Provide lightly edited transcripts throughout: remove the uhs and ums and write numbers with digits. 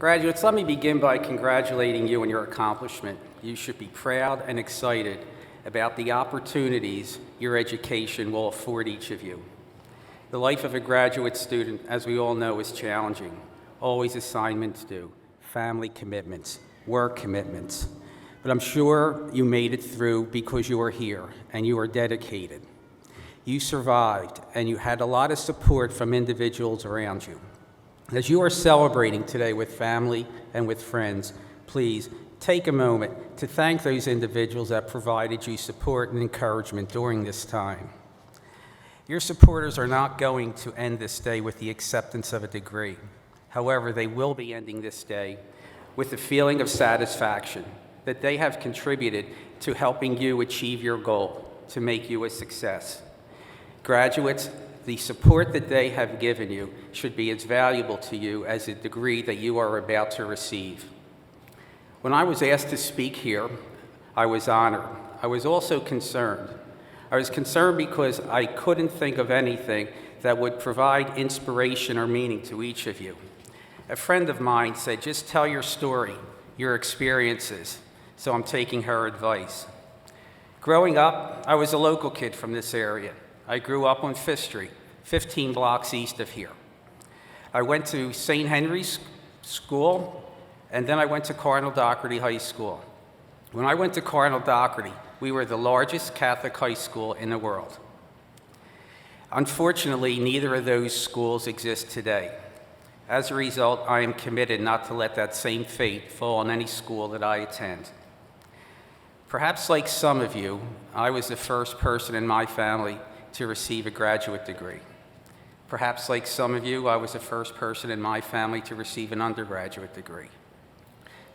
Graduates, let me begin by congratulating you on your accomplishment. You should be proud and excited about the opportunities your education will afford each of you. The life of a graduate student, as we all know, is challenging. Always assignments due, family commitments, work commitments. But I'm sure you made it through because you are here and you are dedicated. You survived and you had a lot of support from individuals around you. As you are celebrating today with family and with friends, please take a moment to thank those individuals that provided you support and encouragement during this time. Your supporters are not going to end this day with the acceptance of a degree. However, they will be ending this day with a feeling of satisfaction that they have contributed to helping you achieve your goal, to make you a success. Graduates, the support that they have given you should be as valuable to you as the degree that you are about to receive. When I was asked to speak here, I was honored. I was also concerned. I was concerned because I couldn't think of anything that would provide inspiration or meaning to each of you. A friend of mine said, just tell your story, your experiences, so I'm taking her advice. Growing up, I was a local kid from this area. I grew up on 5th Street, 15 blocks east of here. I went to St. Henry's School, and then I went to Cardinal Doherty High School. When I went to Cardinal Doherty, we were the largest Catholic high school in the world. Unfortunately, neither of those schools exist today. As a result, I am committed not to let that same fate fall on any school that I attend. Perhaps like some of you, I was the first person in my family to receive a graduate degree. Perhaps like some of you, I was the first person in my family to receive an undergraduate degree.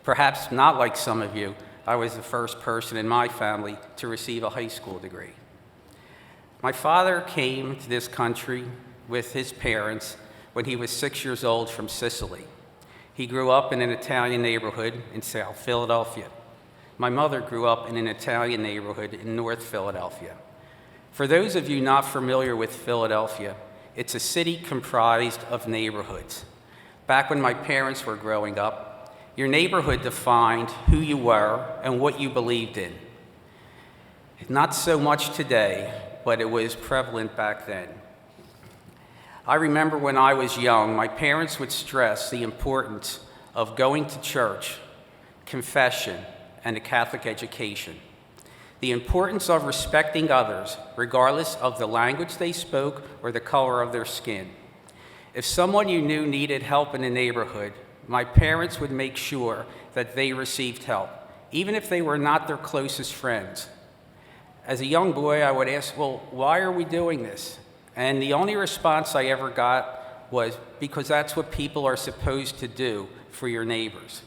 Perhaps not like some of you, I was the first person in my family to receive a high school degree. My father came to this country with his parents when he was 6 years old from Sicily. He grew up in an Italian neighborhood in South Philadelphia. My mother grew up in an Italian neighborhood in North Philadelphia. For those of you not familiar with Philadelphia, it's a city comprised of neighborhoods. Back when my parents were growing up, your neighborhood defined who you were and what you believed in. Not so much today, but it was prevalent back then. I remember when I was young, my parents would stress the importance of going to church, confession, and a Catholic education. The importance of respecting others, regardless of the language they spoke or the color of their skin. If someone you knew needed help in the neighborhood, my parents would make sure that they received help, even if they were not their closest friends. As a young boy, I would ask, well, why are we doing this? And the only response I ever got was, because that's what people are supposed to do for your neighbors.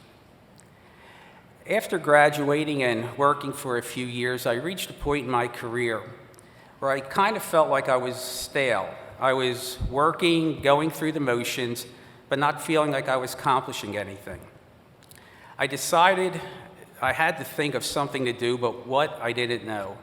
After graduating and working for a few years, I reached a point in my career where I kind of felt like I was stale. I was working, going through the motions, but not feeling like I was accomplishing anything. I decided I had to think of something to do, but what, I didn't know.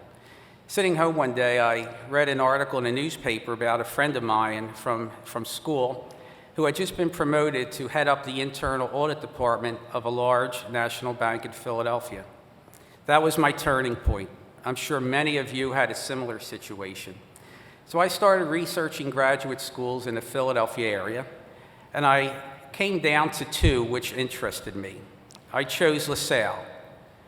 Sitting home one day, I read an article in a newspaper about a friend of mine from school who had just been promoted to head up the internal audit department of a large national bank in Philadelphia. That was my turning point. I'm sure many of you had a similar situation. So I started researching graduate schools in the Philadelphia area, and I came down to two which interested me. I chose LaSalle.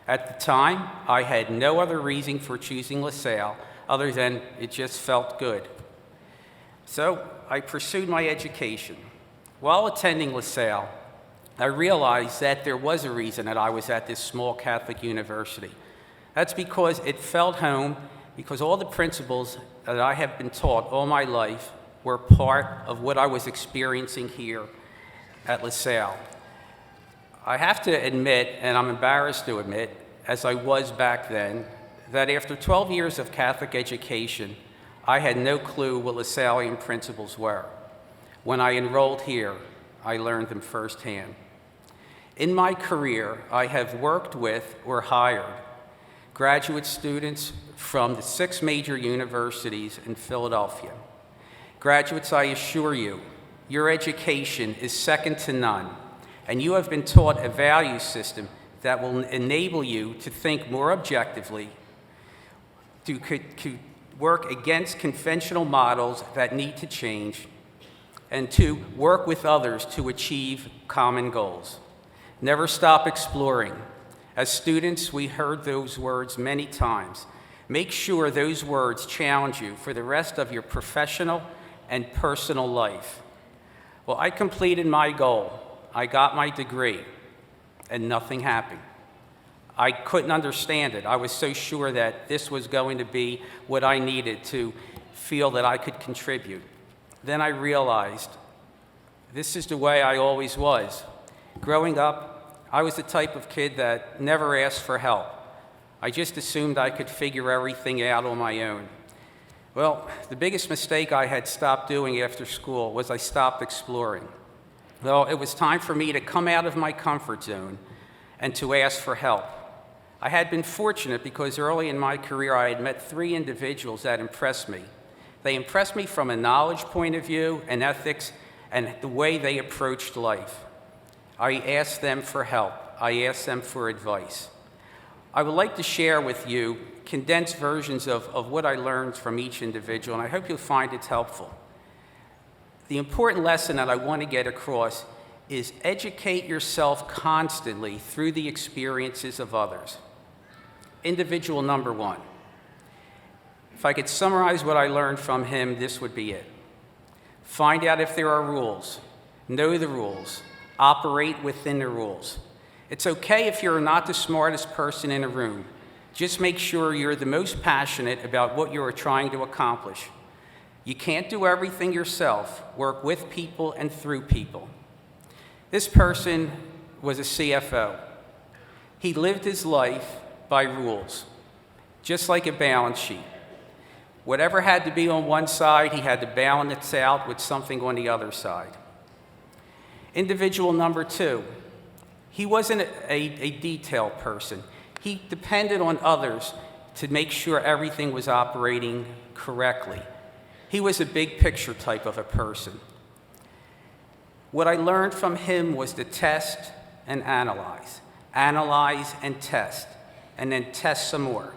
At the time, I had no other reason for choosing LaSalle other than it just felt good. So I pursued my education. While attending LaSalle, I realized that there was a reason that I was at this small Catholic university. That's because it felt home, because all the principles that I have been taught all my life were part of what I was experiencing here at LaSalle. I have to admit, and I'm embarrassed to admit, as I was back then, that after 12 years of Catholic education, I had no clue what LaSallian principles were. When I enrolled here, I learned them firsthand. In my career, I have worked with or hired graduate students from the 6 major universities in Philadelphia. Graduates, I assure you, your education is second to none, and you have been taught a value system that will enable you to think more objectively, to work against conventional models that need to change, and to work with others to achieve common goals. Never stop exploring. As students, we heard those words many times. Make sure those words challenge you for the rest of your professional and personal life. Well, I completed my goal. I got my degree, and nothing happened. I couldn't understand it. I was so sure that this was going to be what I needed to feel that I could contribute. Then I realized this is the way I always was. Growing up, I was the type of kid that never asked for help. I just assumed I could figure everything out on my own. Well, the biggest mistake I had stopped doing after school was I stopped exploring. Well, it was time for me to come out of my comfort zone and to ask for help. I had been fortunate because early in my career I had met 3 individuals that impressed me. They impressed me from a knowledge point of view, and ethics, and the way they approached life. I asked them for help. I asked them for advice. I would like to share with you condensed versions of what I learned from each individual, and I hope you'll find it helpful. The important lesson that I want to get across is educate yourself constantly through the experiences of others. Individual number 1. If I could summarize what I learned from him, this would be it. Find out if there are rules. Know the rules. Operate within the rules. It's okay if you're not the smartest person in a room. Just make sure you're the most passionate about what you are trying to accomplish. You can't do everything yourself. Work with people and through people. This person was a CFO. He lived his life by rules, just like a balance sheet. Whatever had to be on one side, he had to balance it out with something on the other side. Individual number 2, he wasn't a detail person. He depended on others to make sure everything was operating correctly. He was a big picture type of a person. What I learned from him was to test and analyze and test, and then test some more.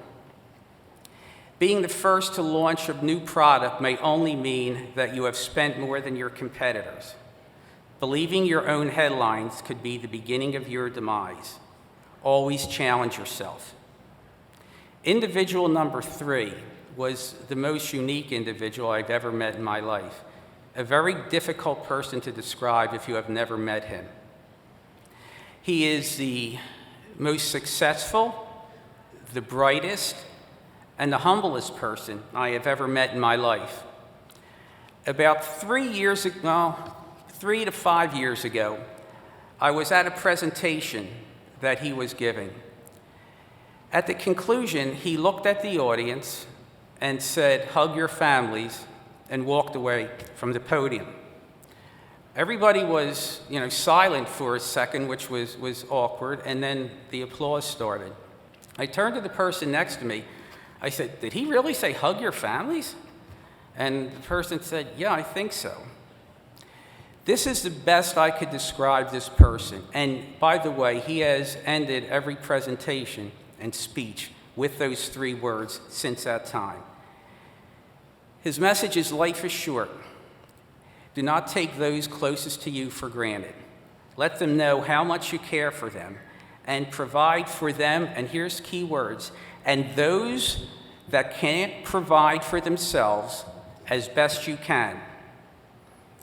Being the first to launch a new product may only mean that you have spent more than your competitors. Believing your own headlines could be the beginning of your demise. Always challenge yourself. Individual number 3 was the most unique individual I've ever met in my life. A very difficult person to describe if you have never met him. He is the most successful, the brightest, and the humblest person I have ever met in my life. About 3 to 5 years ago, I was at a presentation that he was giving. At the conclusion, he looked at the audience and said, "Hug your families," and walked away from the podium. Everybody was, silent for a second, which was awkward, and then the applause started. I turned to the person next to me. I said, "Did he really say hug your families?" And the person said, "Yeah, I think so." This is the best I could describe this person. And by the way, he has ended every presentation and speech with those 3 words since that time. His message is, life is short. Do not take those closest to you for granted. Let them know how much you care for them and provide for them, and here's key words, and those that can't provide for themselves as best you can.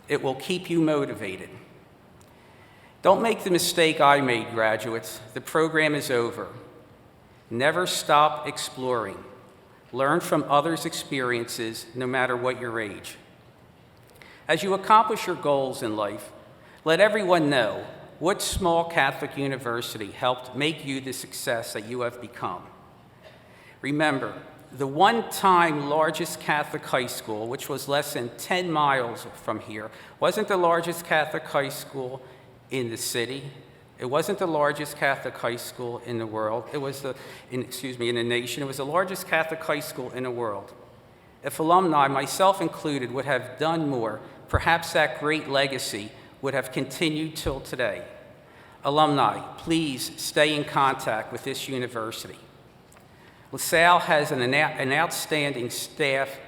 It will keep you motivated. Don't make the mistake I made, graduates. The program is over. Never stop exploring. Learn from others' experiences, no matter what your age. As you accomplish your goals in life, let everyone know what small Catholic university helped make you the success that you have become. Remember, the one-time largest Catholic high school, which was less than 10 miles from here, wasn't the largest Catholic high school in the city. It wasn't the largest Catholic high school in the world. It was in the nation. It was the largest Catholic high school in the world. If alumni, myself included, would have done more, perhaps that great legacy would have continued till today. Alumni, please stay in contact with this university. LaSalle has an outstanding staff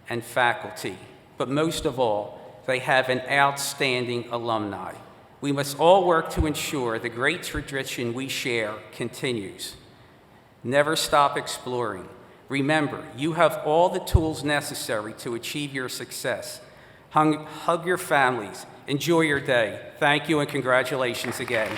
and faculty, but most of all, they have an outstanding alumni. We must all work to ensure the great tradition we share continues. Never stop exploring. Remember, you have all the tools necessary to achieve your success. Hug your families. Enjoy your day. Thank you and congratulations again.